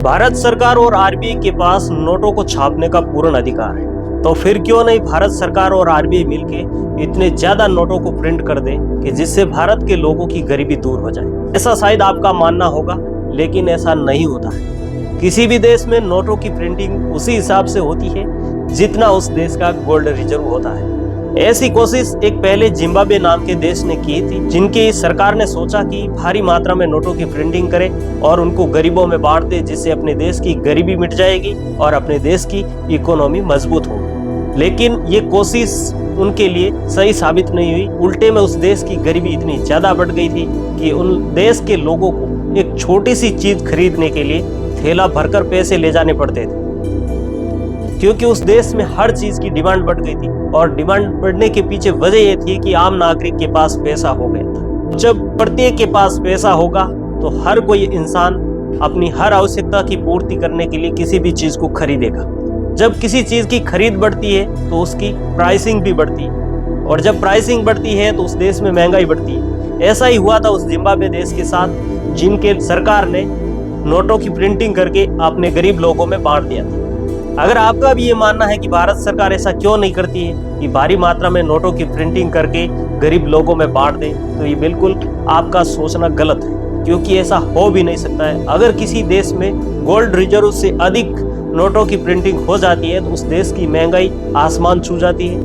भारत सरकार और आरबीआई के पास नोटों को छापने का पूर्ण अधिकार है, तो फिर क्यों नहीं भारत सरकार और आरबीआई मिलके इतने ज्यादा नोटों को प्रिंट कर दे कि जिससे भारत के लोगों की गरीबी दूर हो जाए। ऐसा शायद आपका मानना होगा, लेकिन ऐसा नहीं होता है। किसी भी देश में नोटों की प्रिंटिंग उसी हिसाब से होती है जितना उस देश का गोल्ड रिजर्व होता है। ऐसी कोशिश एक पहले जिम्बाब्वे नाम के देश ने की थी, जिनकी सरकार ने सोचा कि भारी मात्रा में नोटों की प्रिंटिंग करे और उनको गरीबों में बांट दे, जिससे अपने देश की गरीबी मिट जाएगी और अपने देश की इकोनॉमी मजबूत होगी। लेकिन ये कोशिश उनके लिए सही साबित नहीं हुई। उल्टे में उस देश की गरीबी इतनी ज्यादा बढ़ गई थी कि उन देश के लोगों को एक छोटी सी चीज खरीदने के लिए थैला भरकर पैसे ले जाने पड़ते थे, क्योंकि उस देश में हर चीज की डिमांड बढ़ गई थी। और डिमांड बढ़ने के पीछे वजह यह थी कि आम नागरिक के पास पैसा हो गया था। जब प्रत्येक के पास पैसा होगा तो हर कोई इंसान अपनी हर आवश्यकता की पूर्ति करने के लिए किसी भी चीज को खरीदेगा। जब किसी चीज की खरीद बढ़ती है तो उसकी प्राइसिंग भी बढ़ती है, और जब प्राइसिंग बढ़ती है तो उस देश में महंगाई बढ़ती है। ऐसा ही हुआ था उस जिम्बाब्वे देश के साथ, जिनके सरकार ने नोटों की प्रिंटिंग करके अपने गरीब लोगों में बांट दिया था। अगर आपका भी ये मानना है कि भारत सरकार ऐसा क्यों नहीं करती है कि भारी मात्रा में नोटों की प्रिंटिंग करके गरीब लोगों में बांट दे, तो ये बिल्कुल आपका सोचना गलत है, क्योंकि ऐसा हो भी नहीं सकता है। अगर किसी देश में गोल्ड रिजर्व से अधिक नोटों की प्रिंटिंग हो जाती है तो उस देश की महंगाई आसमान छू जाती है।